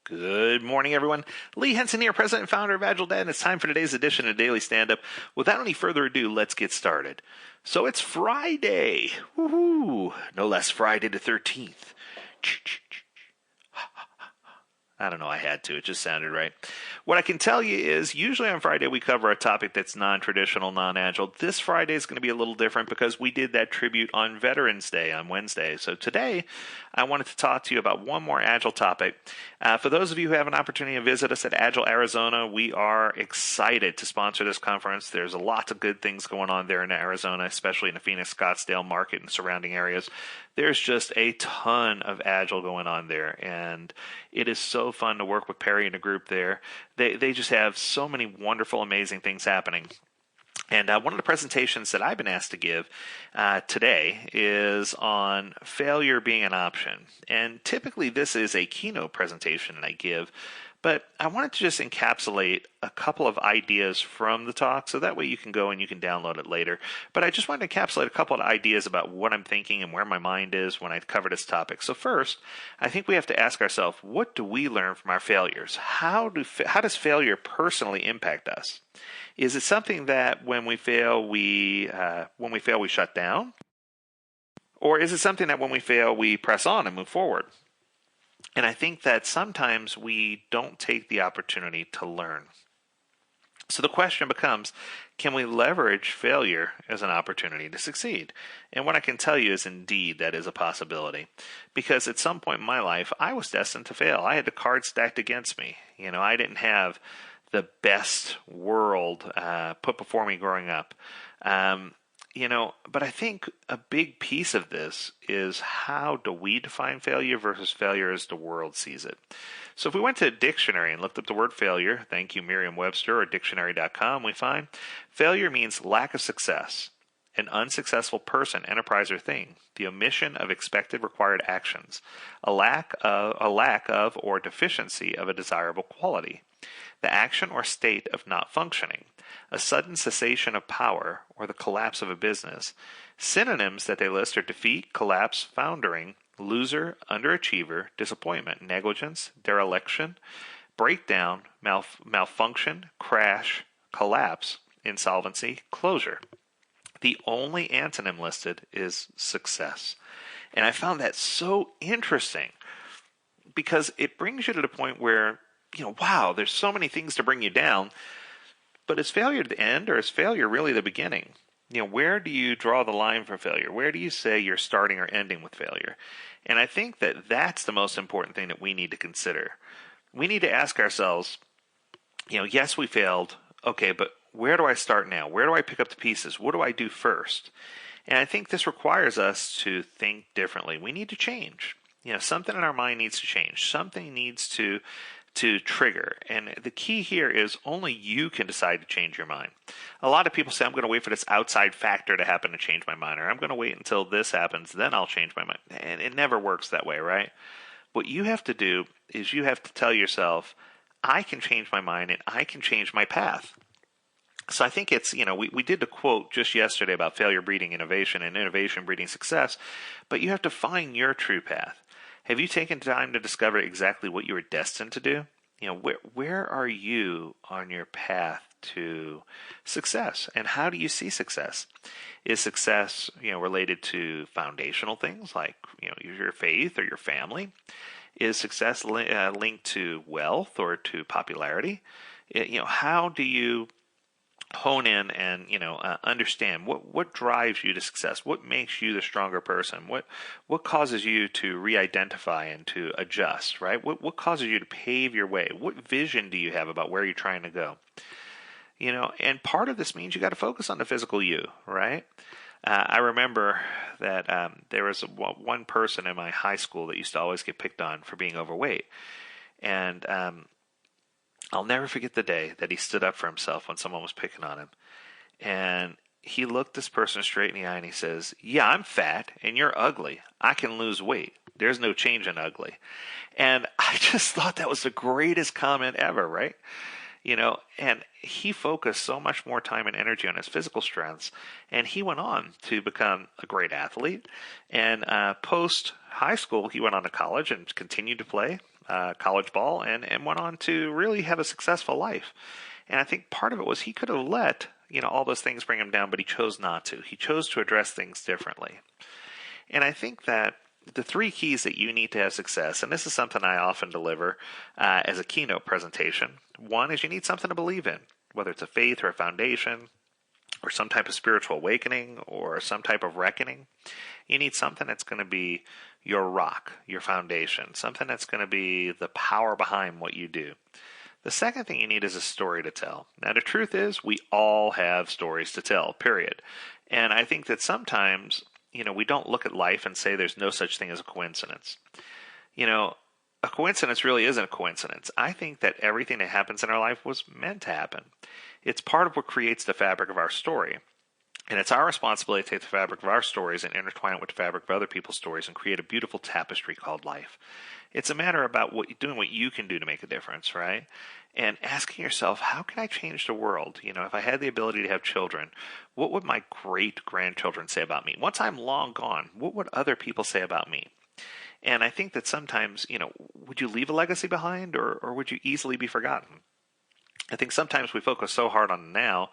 Good morning, everyone. Lee Henson here, President and Founder of AgileDad, and it's time for today's edition of Daily Stand-Up. Without any further ado, let's get started. So it's Friday. Woohoo! No less Friday the 13th. I don't know, I had to. It just sounded right. What I can tell you is usually on Friday we cover a topic that's non-traditional, non-agile. This Friday is going to be a little different because we did that tribute on Veterans Day on Wednesday. So today I wanted to talk to you about one more Agile topic. For those of you who have an opportunity to visit us at Agile Arizona, we are excited to sponsor this conference. There's a lot of good things going on there in Arizona, especially in the Phoenix, Scottsdale market and surrounding areas. There's just a ton of Agile going on there, and it is so fun to work with Perry and the group there. They just have so many wonderful, amazing things happening. And one of the presentations that I've been asked to give today is on failure being an option. And typically this is a keynote presentation that I give, but I wanted to just encapsulate a couple of ideas from the talk, so that way you can go and you can download it later. But I just wanted to encapsulate a couple of ideas about what I'm thinking and where my mind is when I cover this topic. So first, I think we have to ask ourselves, what do we learn from our failures? How does failure personally impact us? Is it something that when we fail, we shut down? Or is it something that when we fail, we press on and move forward? And I think that sometimes we don't take the opportunity to learn. So the question becomes, can we leverage failure as an opportunity to succeed? And what I can tell you is indeed that is a possibility. Because at some point in my life, I was destined to fail. I had the cards stacked against me. I didn't have the best world put before me growing up. But I think a big piece of this is how do we define failure versus failure as the world sees it. So if we went to a dictionary and looked up the word failure, thank you Merriam-Webster or dictionary.com, we find failure means lack of success, an unsuccessful person, enterprise, or thing, the omission of expected required actions, a lack of or deficiency of a desirable quality, the action or state of not functioning, a sudden cessation of power, or the collapse of a business. Synonyms that they list are defeat, collapse, foundering, loser, underachiever, disappointment, negligence, dereliction, breakdown, malfunction, crash, collapse, insolvency, closure. The only antonym listed is success. And I found that so interesting because it brings you to the point where, wow, there's so many things to bring you down. But is failure the end, or is failure really the beginning? Where do you draw the line for failure? Where do you say you're starting or ending with failure? And I think that that's the most important thing that we need to consider. We need to ask ourselves, yes, we failed. Okay, but where do I start now? Where do I pick up the pieces? What do I do first? And I think this requires us to think differently. We need to change. Something in our mind needs to change. Something needs to trigger. And the key here is only you can decide to change your mind. A lot of people say, I'm going to wait for this outside factor to happen to change my mind, or I'm going to wait until this happens, then I'll change my mind. And it never works that way, right? What you have to do is you have to tell yourself, I can change my mind and I can change my path. So I think it's, we did the quote just yesterday about failure breeding innovation and innovation breeding success, but you have to find your true path. Have you taken time to discover exactly what you were destined to do? Where are you on your path to success, and how do you see success? Is success, related to foundational things like, your faith or your family? Is success linked to wealth or to popularity? How do you hone in and understand what drives you to success? What makes you the stronger person? What causes you to re-identify and to adjust, right? What causes you to pave your way? What vision do you have about where you're trying to go? And part of this means you got to focus on the physical you, right? I remember that there was one person in my high school that used to always get picked on for being overweight, and I'll never forget the day that he stood up for himself when someone was picking on him. And he looked this person straight in the eye and he says, yeah, I'm fat and you're ugly. I can lose weight. There's no change in ugly. And I just thought that was the greatest comment ever, right? And he focused so much more time and energy on his physical strengths. And he went on to become a great athlete. And post high school, he went on to college and continued to play. college ball and went on to really have a successful life. And I think part of it was he could have let, all those things bring him down, but he chose not to. He chose to address things differently. And I think that the three keys that you need to have success, and this is something I often deliver as a keynote presentation. One is you need something to believe in, whether it's a faith or a foundation or some type of spiritual awakening or some type of reckoning. You need something that's going to be your rock, your foundation, something that's going to be the power behind what you do. The second thing you need is a story to tell. Now, the truth is we all have stories to tell, period. And I think that sometimes we don't look at life and say there's no such thing as a coincidence. A coincidence really isn't a coincidence. I think that everything that happens in our life was meant to happen. It's part of what creates the fabric of our story. And it's our responsibility to take the fabric of our stories and intertwine it with the fabric of other people's stories and create a beautiful tapestry called life. It's a matter about doing what you can do to make a difference, right? And asking yourself, how can I change the world? If I had the ability to have children, what would my great-grandchildren say about me? Once I'm long gone, what would other people say about me? And I think that sometimes, would you leave a legacy behind or would you easily be forgotten? I think sometimes we focus so hard on now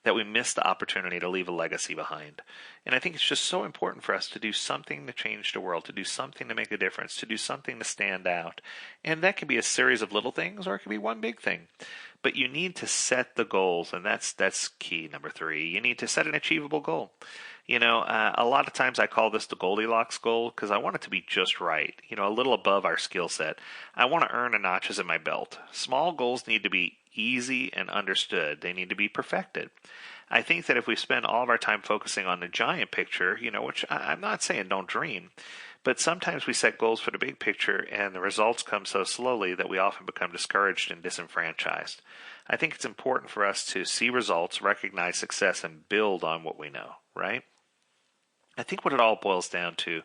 that we miss the opportunity to leave a legacy behind. And I think it's just so important for us to do something to change the world, to do something to make a difference, to do something to stand out. And that can be a series of little things or it can be one big thing. But you need to set the goals, and that's key, number 3. You need to set an achievable goal. A lot of times I call this the Goldilocks goal because I want it to be just right, a little above our skill set. I want to earn the notches in my belt. Small goals need to be easy and understood. They need to be perfected. I think that if we spend all of our time focusing on the giant picture, which I'm not saying don't dream, but sometimes we set goals for the big picture and the results come so slowly that we often become discouraged and disenfranchised. I think it's important for us to see results, recognize success, and build on what we know, right? I think what it all boils down to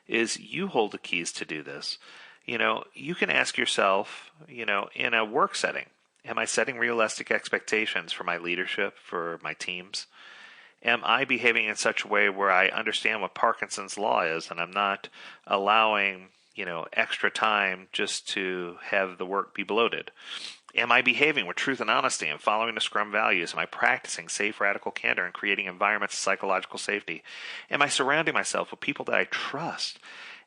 is you hold the keys to do this. You can ask yourself, in a work setting, am I setting realistic expectations for my leadership, for my teams? Am I behaving in such a way where I understand what Parkinson's law is and I'm not allowing, extra time just to have the work be bloated? Am I behaving with truth and honesty and following the Scrum values? Am I practicing safe, radical candor and creating environments of psychological safety? Am I surrounding myself with people that I trust?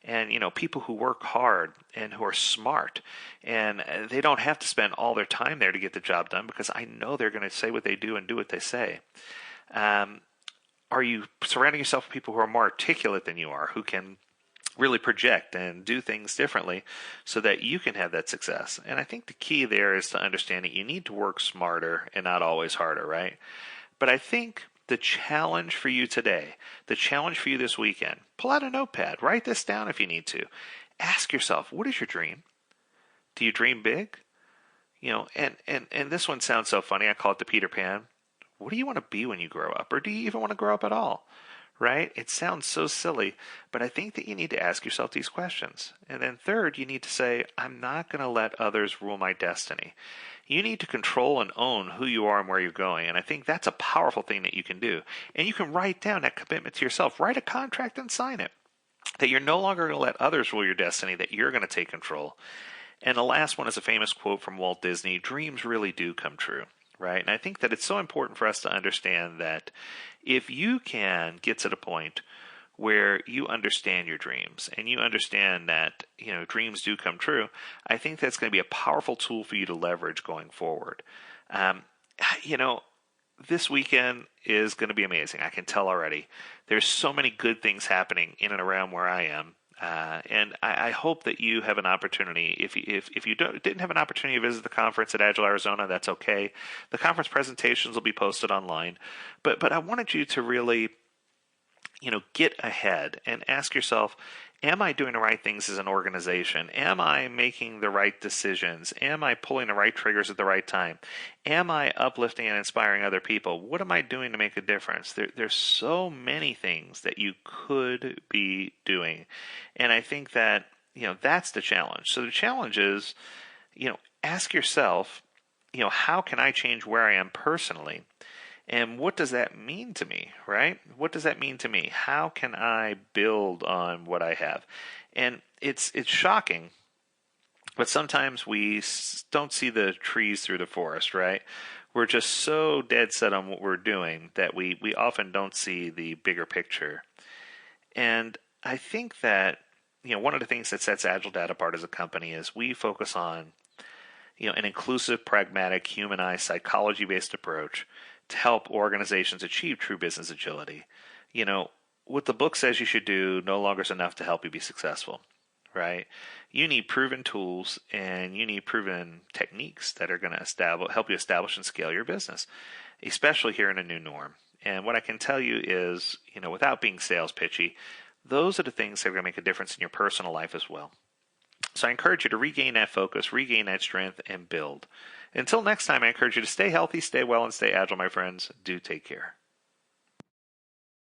And, people who work hard and who are smart, and they don't have to spend all their time there to get the job done because I know they're going to say what they do and do what they say. Are you surrounding yourself with people who are more articulate than you are, who can really project and do things differently so that you can have that success? And I think the key there is to understand that you need to work smarter and not always harder, right? But I think the challenge for you today, the challenge for you this weekend, pull out a notepad, write this down if you need to. Ask yourself, what is your dream? Do you dream big? And this one sounds so funny. I call it the Peter Pan. What do you want to be when you grow up? Or do you even want to grow up at all? Right? It sounds so silly, but I think that you need to ask yourself these questions. And then third, you need to say, I'm not going to let others rule my destiny. You need to control and own who you are and where you're going. And I think that's a powerful thing that you can do. And you can write down that commitment to yourself. Write a contract and sign it. That you're no longer going to let others rule your destiny, that you're going to take control. And the last one is a famous quote from Walt Disney, dreams really do come true. Right? And I think that it's so important for us to understand that if you can get to the point where you understand your dreams and you understand that, dreams do come true, I think that's going to be a powerful tool for you to leverage going forward. This weekend is going to be amazing. I can tell already. There's so many good things happening in and around where I am. And I hope that you have an opportunity. If you didn't have an opportunity to visit the conference at Agile Arizona, that's okay. The conference presentations will be posted online. But I wanted you to really, get ahead and ask yourself, am I doing the right things as an organization? Am I making the right decisions? Am I pulling the right triggers at the right time? Am I uplifting and inspiring other people? What am I doing to make a difference? There's so many things that you could be doing. And I think that, that's the challenge. So the challenge is, ask yourself, how can I change where I am personally? And what does that mean to me, right? What does that mean to me? How can I build on what I have? And it's shocking But sometimes we don't see the trees through the forest, right? We're just so dead set on what we're doing that we often don't see the bigger picture. And I think that, one of the things that sets AgileDad apart as a company is we focus on, an inclusive, pragmatic, humanized, psychology-based approach to help organizations achieve true business agility. You know, what the book says you should do no longer is enough to help you be successful, right? You need proven tools and you need proven techniques that are going to help you establish and scale your business, especially here in a new norm. And what I can tell you is, without being sales pitchy, those are the things that are going to make a difference in your personal life as well. So I encourage you to regain that focus, regain that strength, and build. Until next time, I encourage you to stay healthy, stay well, and stay agile, my friends. Do take care.